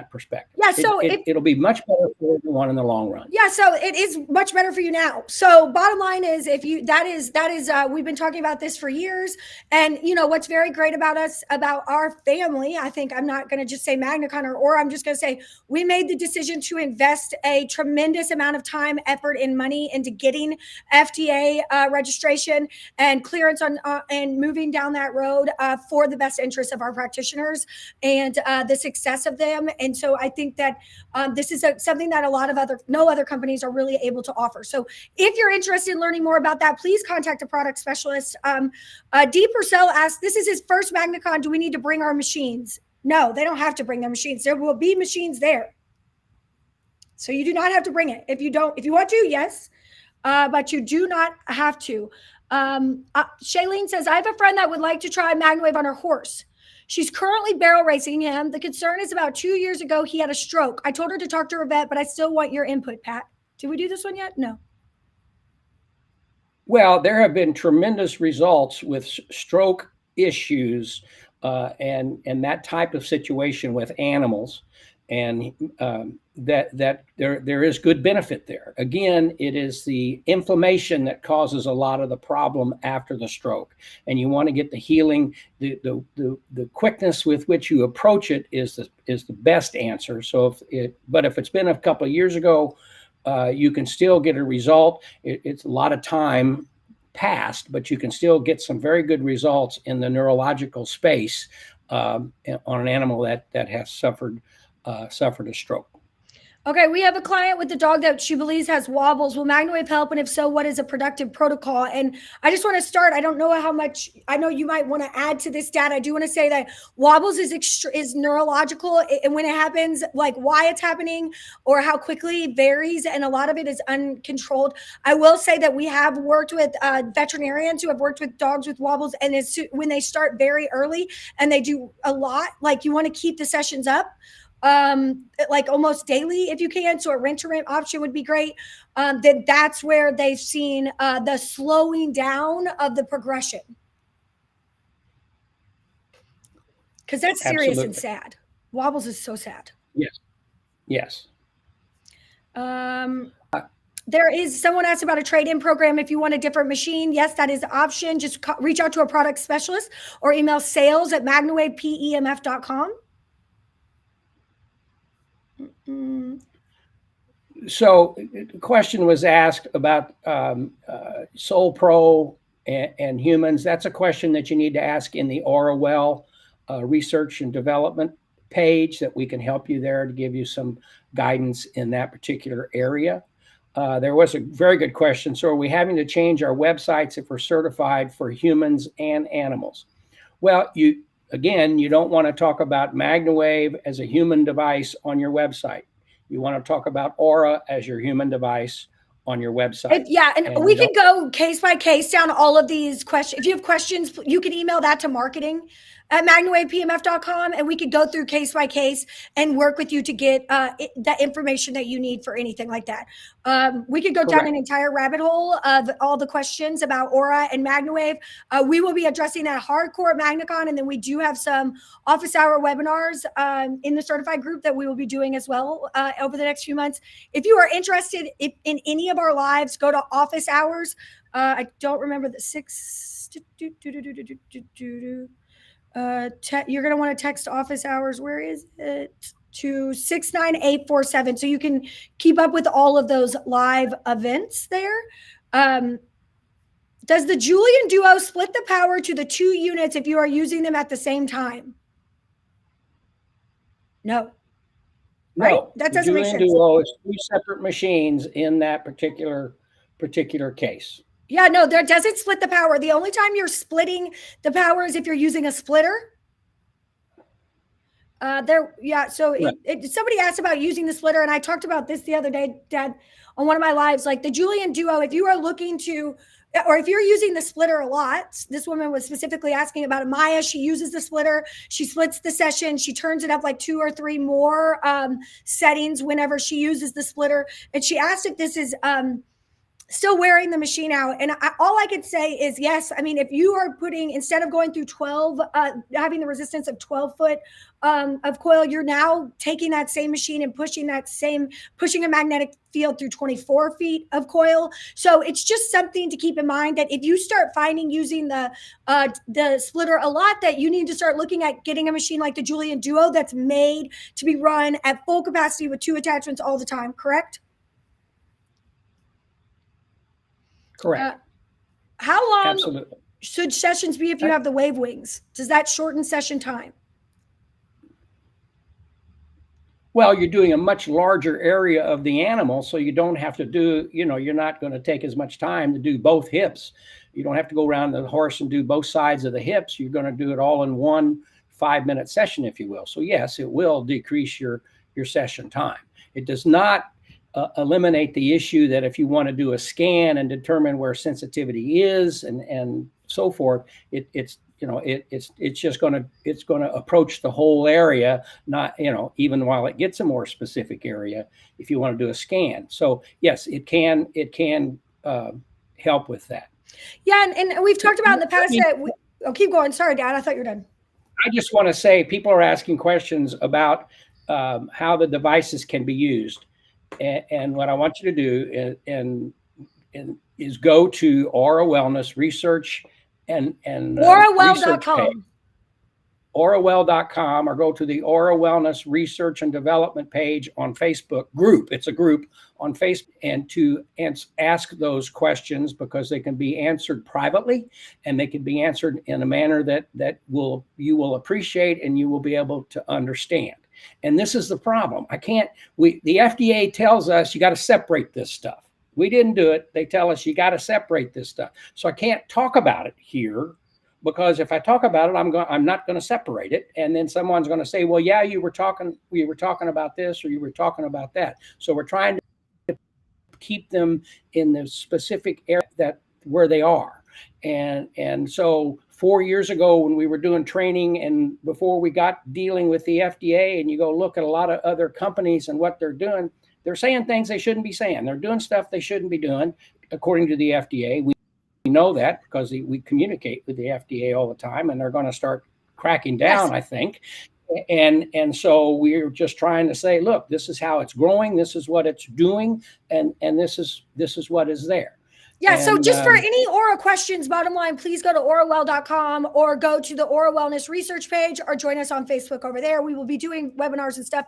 perspective. Yeah, so it'll be much better for everyone in the long run. Yeah, so it is much better for you now. So bottom line is, we've been talking about this for years, and what's very great about us, about our family, I think I'm not going to just say MagnaCon, or I'm just going to say we made the decision to invest a tremendous amount of time, effort, and money into getting FDA registration and clearance on and moving down that road for the best interest of our practitioners and the success of them. And so I think that this is something that no other companies are really able to offer. So if you're interested in learning more about that, please contact a product specialist. D. Purcell asked, this is his first MagnaCon. Do we need to bring our machines? No, they don't have to bring their machines. There will be machines there. So you do not have to bring it. If you want to, yes, but you do not have to. Shailene says, I have a friend that would like to try MagnaWave on her horse. She's currently barrel racing him. The concern is about 2 years ago, he had a stroke. I told her to talk to her vet, but I still want your input, Pat. Did we do this one yet? No. Well, there have been tremendous results with stroke issues and that type of situation with animals, and that there is good benefit there. Again, it is the inflammation that causes a lot of the problem after the stroke, and you want to get the healing. The quickness with which you approach it is the best answer. So if it's been a couple of years ago, you can still get a result. It's a lot of time passed, but you can still get some very good results in the neurological space on an animal that has suffered a stroke. Okay, we have a client with a dog that she believes has wobbles. Will MagnaWave help? And if so, what is a productive protocol? And I just want to start. I don't know how much, I know you might want to add to this, Dad. I do want to say that wobbles is neurological. And when it happens, like why it's happening or how quickly it varies. And a lot of it is uncontrolled. I will say that we have worked with veterinarians who have worked with dogs with wobbles. And when they start very early and they do a lot, like you want to keep the sessions up. Like almost daily if you can. So a rent-to-rent option would be great. That's where they've seen the slowing down of the progression. Because that's serious. Absolutely. And sad. Wobbles is so sad. Yes. There is someone asked about a trade-in program. If you want a different machine, yes, that is the option. Just reach out to a product specialist or email sales@magnawavepemf.com. So the question was asked about Soul Pro and humans. That's a question that you need to ask in the Aura Well research and development page, that we can help you there to give you some guidance in that particular area. There was a very good question. So are we having to change our websites if we're certified for humans and animals? Well, you don't want to talk about MagnaWave as a human device on your website. You want to talk about Aura as your human device on your website. And we can go case by case down all of these questions. If you have questions, you can email that to marketing at magnawavepmf.com, and we could go through case by case and work with you to get that information that you need for anything like that. We could go down an entire rabbit hole of all the questions about Aura and MagnaWave. We will be addressing that hardcore at MagnaCon, and then we do have some office hour webinars in the certified group that we will be doing as well over the next few months. If you are interested in any of our lives, go to office hours. I don't remember the 6. You're going to want to text office hours. Where is it? To 69847. So you can keep up with all of those live events there. Does the Julian Duo split the power to the 2 units if you are using them at the same time? No. Right? No, that doesn't make sense. Duo is 2 separate machines in that particular case. Yeah, no, there doesn't split the power. The only time you're splitting the power is if you're using a splitter. So somebody asked about using the splitter, and I talked about this the other day, Dad, on one of my lives. Like the Julian Duo, if you are looking to, or if you're using the splitter a lot, this woman was specifically asking about it. Maya, she uses the splitter. She splits the session. She turns it up like 2 or 3 more settings whenever she uses the splitter. And she asked if this is still wearing the machine out. And all I could say is yes. I mean, if you are putting, instead of going through 12, having the resistance of 12 foot of coil, you're now taking that same machine and pushing a magnetic field through 24 feet of coil. So it's just something to keep in mind that if you start finding using the splitter a lot, that you need to start looking at getting a machine like the Julian Duo that's made to be run at full capacity with 2 attachments all the time, correct? Correct. How long Absolutely. should sessions be if you have the wave wings? Does that shorten session time? Well, you're doing a much larger area of the animal, so you don't have to do, you're not going to take as much time to do both hips. You don't have to go around the horse and do both sides of the hips. You're going to do it all in one 5-minute session, if you will. So yes, it will decrease your session time. It does not eliminate the issue that if you want to do a scan and determine where sensitivity is and so forth, it's just going to approach the whole area, not, even while it gets a more specific area, if you want to do a scan. So yes, it can help with that. Yeah. And we've talked about in the past keep going. Sorry, Dad. I thought you were done. I just want to say, people are asking questions about how the devices can be used. And what I want you to do is go to Aura Wellness Research and AuraWell.com. AuraWell.com, or go to the Aura Wellness Research and Development page on Facebook group. It's a group on Facebook, and to ask those questions, because they can be answered privately and they can be answered in a manner that you will appreciate and you will be able to understand. And this is the problem. The FDA tells us you got to separate this stuff. We didn't do it. They tell us you got to separate this stuff. So I can't talk about it here, because if I talk about it, I'm not going to separate it. And then someone's going to say, well, yeah, we were talking about this, or you were talking about that. So we're trying to keep them in the specific area where they are. And so 4 years ago, when we were doing training and before we got dealing with the FDA, and you go look at a lot of other companies and what they're doing, they're saying things they shouldn't be saying. They're doing stuff they shouldn't be doing, according to the FDA. We know that because we communicate with the FDA all the time, and they're going to start cracking down, yes, I think. And so we're just trying to say, look, this is how it's growing. This is what it's doing. And this is what is there. Yeah, so just for any Aura questions, bottom line, please go to AuraWell.com or go to the Aura Wellness Research page, or join us on Facebook over there. We will be doing webinars and stuff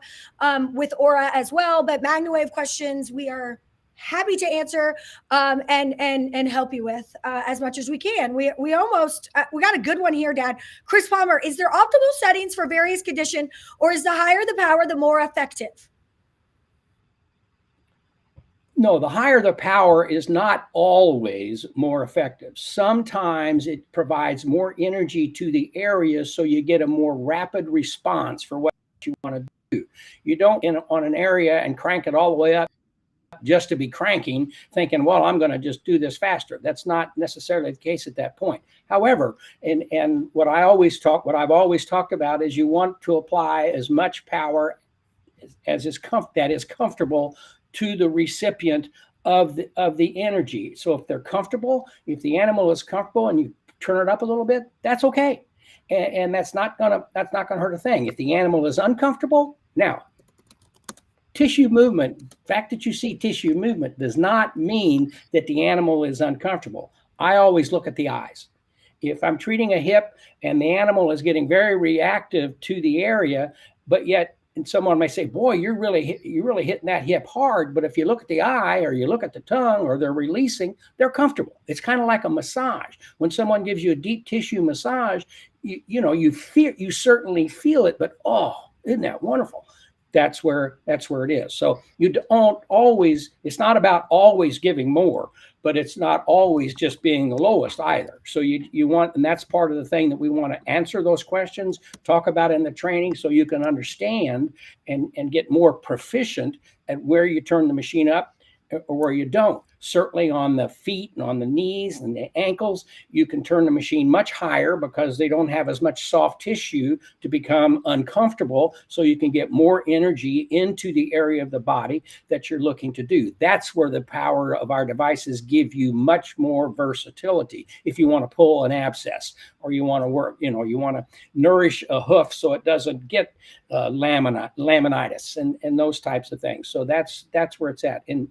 with Aura as well. But MagnaWave questions, we are happy to answer and help you with as much as we can. We got a good one here, Dad. Chris Palmer, is there optimal settings for various condition, or is the higher the power, the more effective? No, the higher the power is not always more effective. Sometimes it provides more energy to the area, so you get a more rapid response for what you want to do. You don't on an area and crank it all the way up just to be cranking, thinking, well, I'm going to just do this faster. That's not necessarily the case at that point. However, and what I've always talked about is you want to apply as much power as that is comfortable to the recipient of the energy. So if they're comfortable, if the animal is comfortable and you turn it up a little bit, that's okay. And that's not gonna hurt a thing. If the animal is uncomfortable, now tissue movement, the fact that you see tissue movement does not mean that the animal is uncomfortable. I always look at the eyes. If I'm treating a hip and the animal is getting very reactive to the area, but yet, and someone may say, boy, you're really hitting that hip hard. But if you look at the eye or you look at the tongue or they're releasing, they're comfortable. It's kind of like a massage. When someone gives you a deep tissue massage, you certainly feel it, but oh, isn't that wonderful? That's where it is. So you don't always, it's not about always giving more, but it's not always just being the lowest either. So you want, and that's part of the thing that we want to answer those questions, talk about in the training so you can understand and get more proficient at where you turn the machine up or where you don't. Certainly on the feet and on the knees and the ankles, you can turn the machine much higher because they don't have as much soft tissue to become uncomfortable. So you can get more energy into the area of the body that you're looking to do. That's where the power of our devices give you much more versatility. If you want to pull an abscess or you want to work, you want to nourish a hoof so it doesn't get laminitis and those types of things. So that's where it's at. And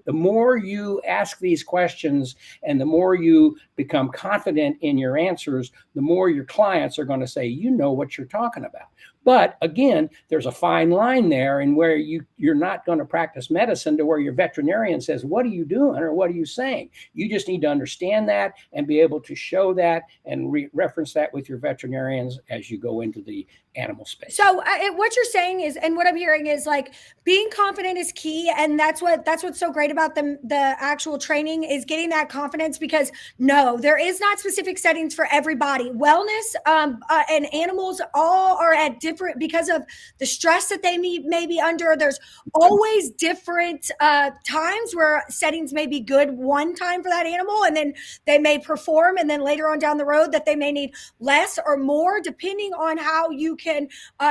the more you ask these questions and the more you become confident in your answers, the more your clients are going to say, you know what you're talking about. But again, there's a fine line there in where you're not going to practice medicine to where your veterinarian says, what are you doing or what are you saying? You just need to understand that and be able to show that and reference that with your veterinarians as you go into the animal space. So what you're saying is, and what I'm hearing is like being confident is key. And that's what's so great about the actual training is getting that confidence, because no, there is not specific settings for everybody. Wellness and animals all are at different, because of the stress that they may be under. There's always different times where settings may be good one time for that animal, and then they may perform, and then later on down the road that they may need less or more, depending on how you can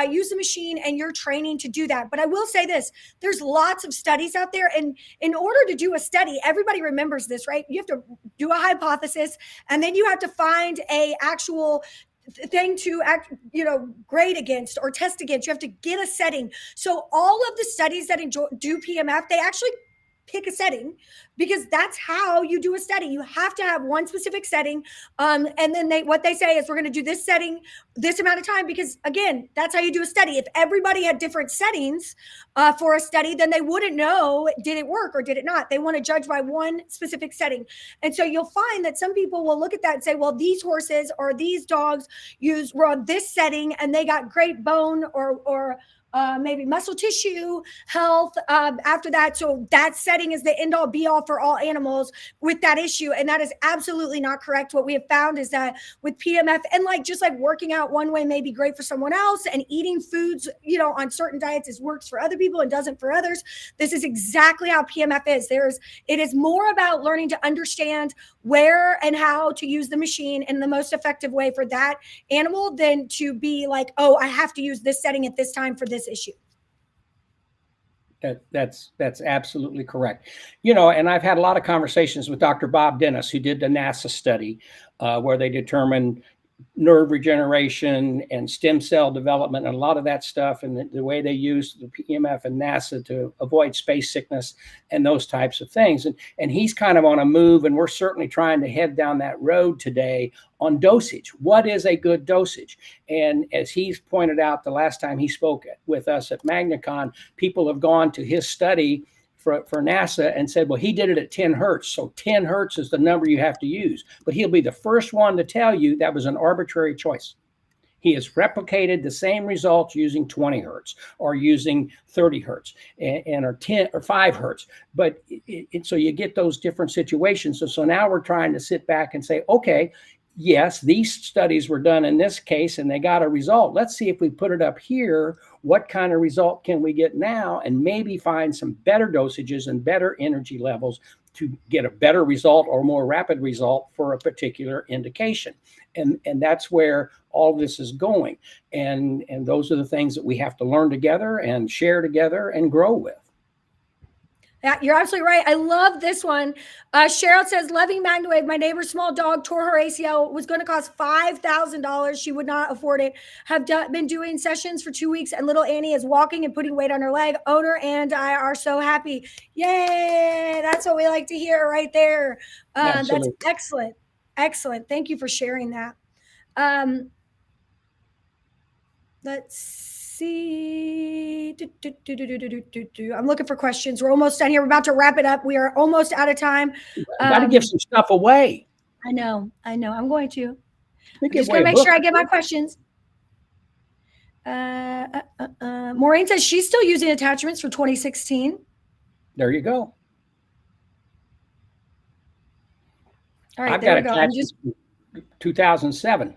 use the machine and your training to do that. But I will say this, there's lots of studies out there. And in order to do a study, everybody remembers this, right? You have to do a hypothesis, and then you have to find a actual thing to grade against or test against. You have to get a setting. So all of the studies that do PMF, they actually pick a setting, because that's how you do a study. You have to have one specific setting. And then what they say is, we're going to do this setting, this amount of time, because again, that's how you do a study. If everybody had different settings for a study, then they wouldn't know, did it work or did it not? They want to judge by one specific setting. And so you'll find that some people will look at that and say, well, these horses or these dogs were on this setting and they got great bone or maybe muscle tissue health after that. So that setting is the end all be all for all animals with that issue. And that is absolutely not correct. What we have found is that with PMF, and just like working out one way may be great for someone else, and eating foods, on certain diets works for other people and doesn't for others. This is exactly how PMF is. It is more about learning to understand where and how to use the machine in the most effective way for that animal than to be like, oh, I have to use this setting at this time for this issue. That's absolutely correct. And I've had a lot of conversations with Dr. Bob Dennis, who did the NASA study where they determined nerve regeneration and stem cell development and a lot of that stuff, and the way they use the PMF and NASA to avoid space sickness and those types of things. And he's kind of on a move, and we're certainly trying to head down that road today on dosage. What is a good dosage? And as he's pointed out the last time he spoke with us at MagnaCon, people have gone to his study for NASA and said, well, he did it at 10 hertz. So 10 hertz is the number you have to use. But he'll be the first one to tell you that was an arbitrary choice. He has replicated the same results using 20 hertz or using 30 hertz and or 10 or 5 hertz. But so you get those different situations. So now we're trying to sit back and say, okay, yes, these studies were done in this case and they got a result. Let's see if we put it up here, what kind of result can we get now, and maybe find some better dosages and better energy levels to get a better result or more rapid result for a particular indication. And that's where all this is going. And those are the things that we have to learn together and share together and grow with. Yeah, you're absolutely right. I love this one. Cheryl says, loving MagnaWave. My neighbor's small dog tore her ACL. Was going to cost $5,000. She would not afford it. Been doing sessions for 2 weeks, and little Annie is walking and putting weight on her leg. Owner and I are so happy. Yay! That's what we like to hear right there. That's excellent. Excellent. Thank you for sharing that. Let's see. I'm looking for questions. We're almost done here. We're about to wrap it up. We are almost out of time. Got to give some stuff away. I know. I'm going to. I'm just going to make sure I get my questions. Maureen says she's still using attachments for 2016. There you go. All right, I've got attachments 2007.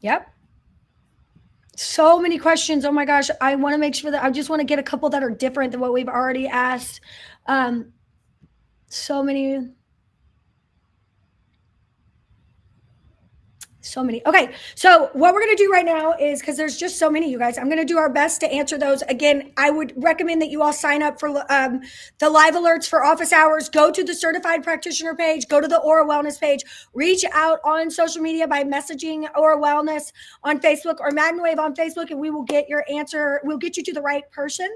Yep. So many questions. Oh my gosh. I want to make sure that I just want to get a couple that are different than what we've already asked. So many. Okay. So what we're going to do right now is, because there's just so many, you guys, I'm going to do our best to answer those. Again, I would recommend that you all sign up for the live alerts for office hours. Go to the certified practitioner page, go to the Aura Wellness page, reach out on social media by messaging Aura Wellness on Facebook or MagnaWave on Facebook, and we will get your answer. We'll get you to the right person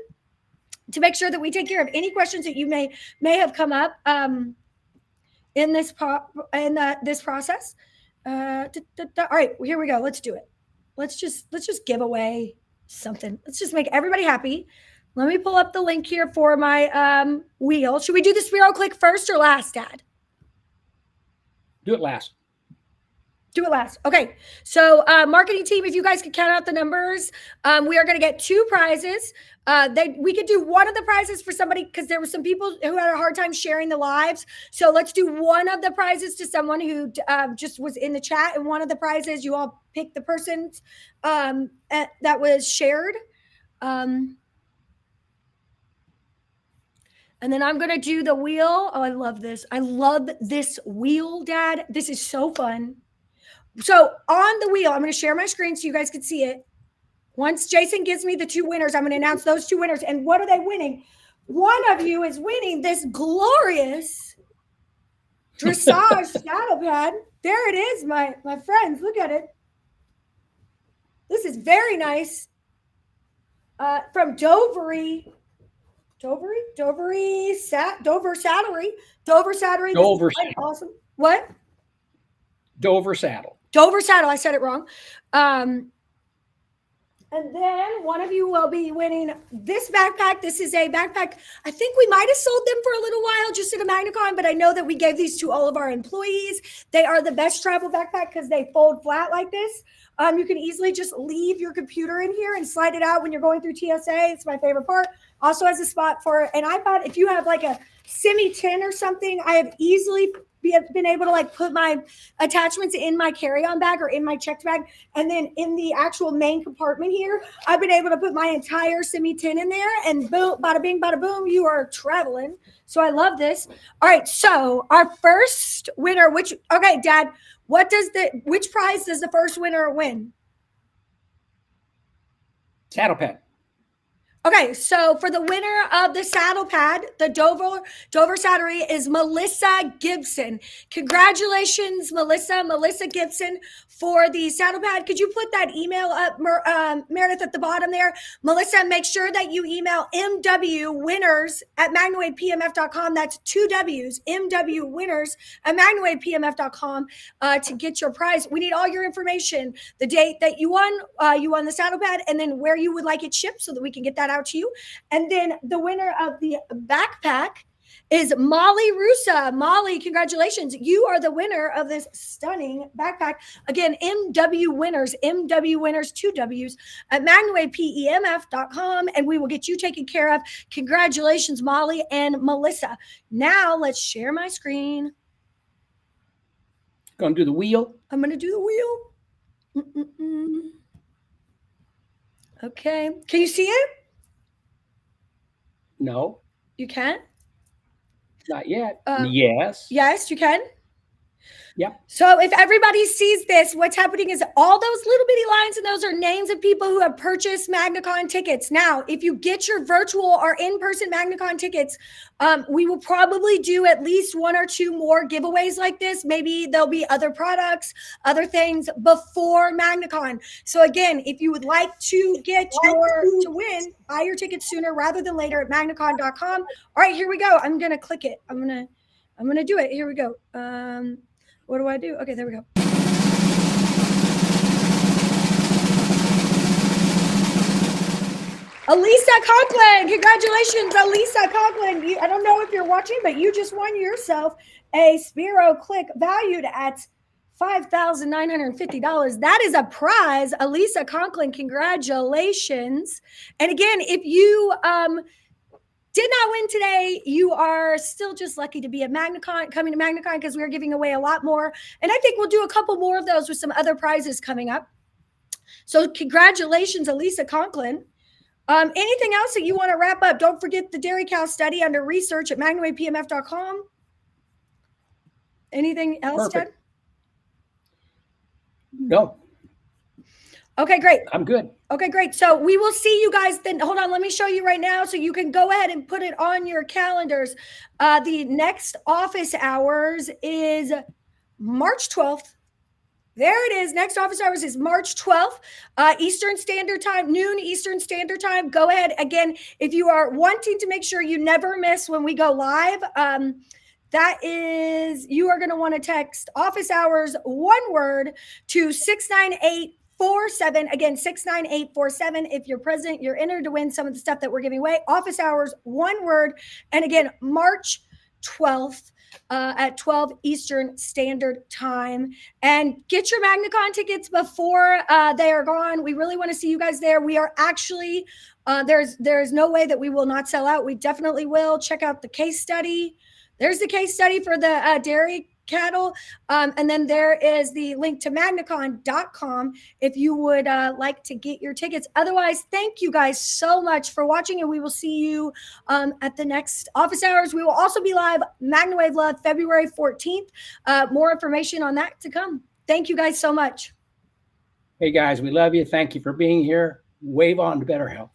to make sure that we take care of any questions that you may have come up in this process. All right, here we go. Let's do it. Let's just give away something. Let's just make everybody happy. Let me pull up the link here for my wheel. Should we do the spiral click first or last, Dad? Do it last. Do it last. Okay. So marketing team, if you guys could count out the numbers, we are going to get 2 prizes. We could do one of the prizes for somebody because there were some people who had a hard time sharing the lives. So let's do one of the prizes to someone who just was in the chat, and one of the prizes you all pick the person that was shared. And then I'm going to do the wheel. Oh, I love this. I love this wheel, Dad. This is so fun. So on the wheel, I'm going to share my screen so you guys can see it. Once Jason gives me the 2 winners, I'm going to announce those 2 winners. And what are they winning? One of you is winning this glorious dressage saddle pad. There it is, my friends. Look at it. This is very nice. From Dover Saddlery. Dover. Awesome. What? Dover Saddle. I said it wrong. And then one of you will be winning this backpack. This is a backpack. I think we might have sold them for a little while just at a MagnaCon, but I know that we gave these to all of our employees. They are the best travel backpack because they fold flat like this. You can easily just leave your computer in here and slide it out when you're going through TSA. It's my favorite part. Also has a spot for an iPad. If you have like a Semi 10 or something, I have easily been able to like put my attachments in my carry-on bag or in my checked bag. And then in the actual main compartment here, I've been able to put my entire Semi 10 in there, and boom, bada bing, bada boom, you are traveling. So I love this. All right. So our first winner, okay, Dad, which prize does the first winner win? Saddle pad. Okay, so for the winner of the saddle pad, the Dover Saddlery is Melissa Gibson. Congratulations, Melissa Gibson, for the saddle pad. Could you put that email up, Meredith, at the bottom there? Melissa, make sure that you email MWwinners@magnawavepmf.com. That's 2 W's, MWwinners@magnawavepmf.com to get your prize. We need all your information, the date that you won the saddle pad, and then where you would like it shipped so that we can get that out to you. And then the winner of the backpack is Molly Rusa. Molly, congratulations. You are the winner of this stunning backpack. Again, MW Winners, 2 W's, at magnawavepemf.com, and we will get you taken care of. Congratulations, Molly and Melissa. Now let's share my screen. Gonna do the wheel. I'm gonna do the wheel. Okay. Can you see it? No. You can? Not yet. Yes. Yes, you can. Yep. So if everybody sees this, what's happening is all those little bitty lines, and those are names of people who have purchased MagnaCon tickets. Now, if you get your virtual or in-person MagnaCon tickets, we will probably do at least 1 or 2 more giveaways like this. Maybe there'll be other products, other things before MagnaCon. So again, if you would like to to win, buy your tickets sooner rather than later at magnacon.com. All right, here we go. I'm gonna click it. I'm gonna do it. Here we go. What do I do? Okay, there we go. Alisa Conklin, congratulations, Alisa Conklin. I don't know if you're watching, but you just won yourself a Spiro Click valued at $5,950. That is a prize. Alisa Conklin, congratulations. And again, if you did not win today, you are still just lucky to be at MagnaCon, coming to MagnaCon, because we're giving away a lot more. And I think we'll do a couple more of those with some other prizes coming up. So congratulations, Alisa Conklin. Anything else that you want to wrap up? Don't forget the dairy cow study under research at magnawaypmf.com. Anything else, Ted? No. Okay, great. I'm good. Okay, great. So we will see you guys then. Hold on, let me show you right now so you can go ahead and put it on your calendars. The next office hours is March 12th. There it is. Next office hours is March 12th, Eastern Standard Time, noon Eastern Standard Time. Go ahead. Again, if you are wanting to make sure you never miss when we go live, you are going to want to text office hours, one word, to 69847. Again, 69847. If you're present, you're entered to win some of the stuff that we're giving away. Office hours, one word. And again, March 12th. At 12 Eastern Standard Time, and get your MagnaCon tickets before they are gone. We really want to see you guys there. We are actually there's no way that we will not sell out. We definitely will. Check out the case study. There's the case study for the dairy cattle, and then there is the link to magnacon.com if you would like to get your tickets. Otherwise, thank you guys so much for watching, and we will see you at the next office hours. We will also be live MagnaWave Love February 14th. More information on that to come. Thank you guys so much. Hey guys, we love you. Thank you for being here. Wave on to better health.